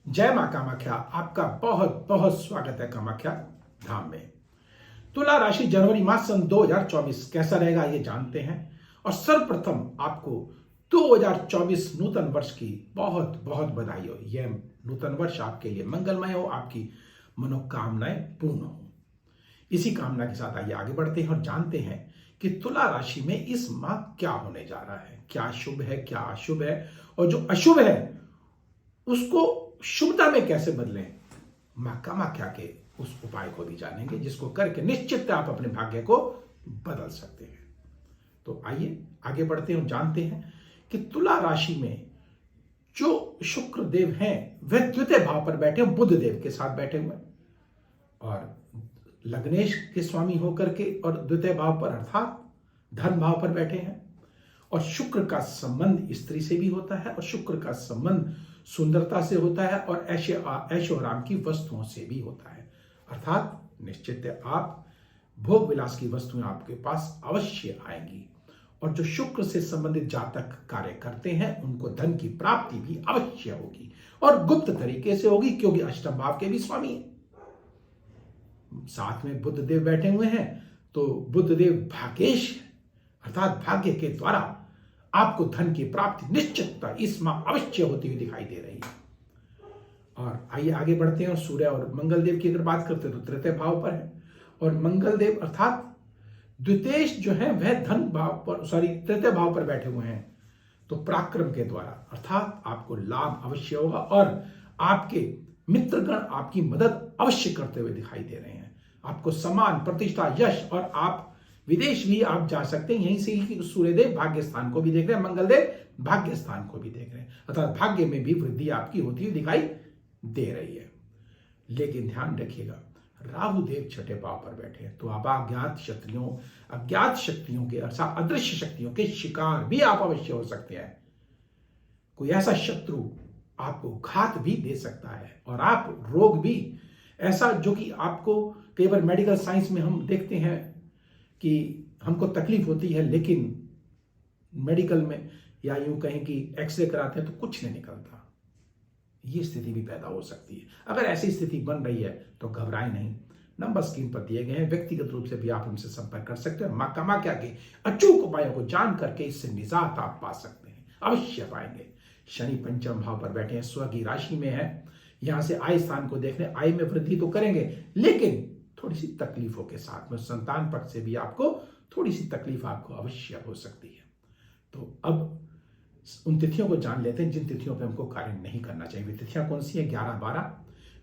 जय मां कामाख्या। आपका बहुत बहुत स्वागत है कामाख्या धाम में। तुला राशि जनवरी मास सन 2024 कैसा रहेगा ये जानते हैं। और सर्वप्रथम आपको 2024 नूतन वर्ष की बहुत बहुत बधाई हो। यह नूतन वर्ष आपके लिए मंगलमय हो, आपकी मनोकामनाएं पूर्ण हो। इसी कामना के साथ आइए आगे बढ़ते हैं और जानते हैं कि तुला राशि में इस माह क्या होने जा रहा है, क्या शुभ है क्या अशुभ है, और जो अशुभ है उसको शुभता में कैसे बदलें। मां कामाख्या के उस उपाय को भी जानेंगे जिसको करके निश्चित आप अपने भाग्य को बदल सकते हैं। तो आइए आगे बढ़ते हैं और जानते हैं कि तुला राशि में जो शुक्र देव हैं वह द्वितीय भाव पर बैठे हैं, बुध देव के साथ बैठे हुए और लग्नेश के स्वामी होकर के और द्वितीय भाव पर अर्थात धन भाव पर बैठे हैं। और शुक्र का संबंध स्त्री से भी होता है और शुक्र का संबंध सुंदरता से होता है और ऐशो आराम की वस्तुओं से भी होता है। अर्थात निश्चित है आप भोग विलास की वस्तुएं आपके पास अवश्य आएंगी। और जो शुक्र से संबंधित जातक कार्य करते हैं उनको धन की प्राप्ति भी अवश्य होगी और गुप्त तरीके से होगी, क्योंकि अष्टम भाव के भी स्वामी हैं। साथ में बुध देव बैठे हुए हैं तो बुध देव भाग्येश है, अर्थात भाग्य के द्वारा आपको धन की प्राप्ति निश्चितता इस माह अवश्य होती हुई दिखाई दे रही है। और आइए आगे बढ़ते हैं और सूर्य और मंगल देव की अगर बात करते हैं तो तृतीय भाव पर है और मंगल देव अर्थात द्वितेश जो है वह धन भाव पर तृतीय भाव पर बैठे हुए हैं। तो पराक्रम के द्वारा अर्थात आपको लाभ अवश्य होगा और आपके मित्रगण आपकी मदद अवश्य करते हुए दिखाई दे रहे हैं। आपको सम्मान, प्रतिष्ठा, यश, और आप विदेश भी आप जा सकते हैं। यहीं से ही सूर्यदेव भाग्य स्थान को भी देख रहे हैं, मंगलदेव भाग्य स्थान को भी देख रहे हैं, अर्थात भाग्य में भी वृद्धि आपकी होती हुई दिखाई दे रही है। लेकिन ध्यान रखिएगा राहु देव छठे भाव पर बैठे हैं तो आप अज्ञात शक्तियों के अर्थात अदृश्य शक्तियों के शिकार भी आप अवश्य हो सकते हैं। कोई ऐसा शत्रु आपको घात भी दे सकता है और आप रोग भी ऐसा जो कि आपको कई बार मेडिकल साइंस में हम देखते हैं कि हमको तकलीफ होती है, लेकिन मेडिकल में या यूं कहें कि एक्सरे कराते हैं तो कुछ नहीं निकलता। ये स्थिति भी पैदा हो सकती है। अगर ऐसी स्थिति बन रही है तो घबराएं नहीं। नंबर स्क्रीन पर दिए गए हैं, व्यक्तिगत रूप से भी आप उनसे संपर्क कर सकते हैं। मां कामाख्या के अचूक उपायों को जान करके इससे निजात आप पा सकते हैं, अवश्य पाएंगे। शनि पंचम भाव पर बैठे हैं, स्व की राशि में है, यहां से आय स्थान को देखने आय में वृद्धि तो करेंगे लेकिन थोड़ी सी तकलीफों के साथ में संतान पक्ष से भी आपको थोड़ी सी तकलीफ आपको अवश्य हो सकती है। तो अब उन तिथियों को जान लेते हैं जिन तिथियों पे हमको कार्य नहीं करना चाहिए। वे तिथियां कौन सी हैं? 11, 12,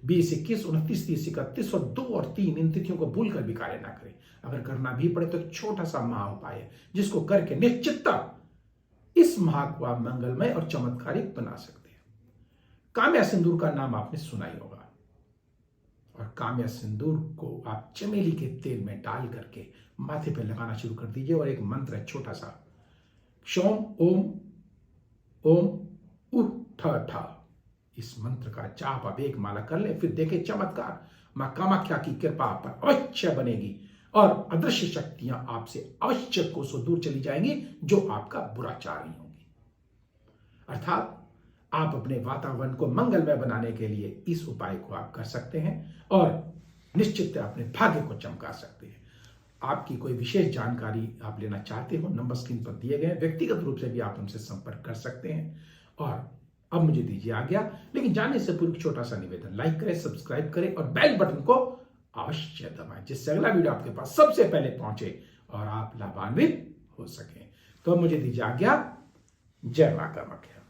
20, 21, 29, 30, 31 और 2 और 3 इन तिथियों को भूलकर भी कार्य ना करें। अगर करना भी पड़े तो एक छोटा सा महा उपाय है जिसको करके निश्चितता इस माह को आप मंगलमय और चमत्कारिक बना सकते हैं। काम्या सिंदूर का नाम आपने सुना ही होगा और काम्या सिंदूर को आप चमेली के तेल में डाल करके माथे पे लगाना शुरू कर दीजिए और एक मंत्र है छोटा सा, क्षौम ओम ओम उह ठ ठ। इस मंत्र का जाप आप एक माला कर ले, फिर देखें चमत्कार। मां कामाख्या की कृपा पर अवश्य बनेगी और अदृश्य शक्तियां आपसे अवश्य कोसों दूर चली जाएंगी जो आपका बुरा चाह रही होंगी। अर्थात आप अपने वातावरण को मंगलमय बनाने के लिए इस उपाय को आप कर सकते हैं और निश्चित अपने भाग्य को चमका सकते हैं। आपकी कोई विशेष जानकारी आप लेना चाहते हो, नंबर स्क्रीन पर दिए गए, व्यक्तिगत रूप से भी आप हमसे संपर्क कर सकते हैं। और अब मुझे दीजिए आज्ञा, लेकिन जाने से पूर्व छोटा सा निवेदन, लाइक करें, सब्सक्राइब करें और बेल बटन को अवश्य दबाएं जिससे अगला वीडियो आपके पास सबसे पहले पहुंचे और आप लाभान्वित हो सकें। तो अब मुझे दीजिए आज्ञा। जय मां कामाख्या।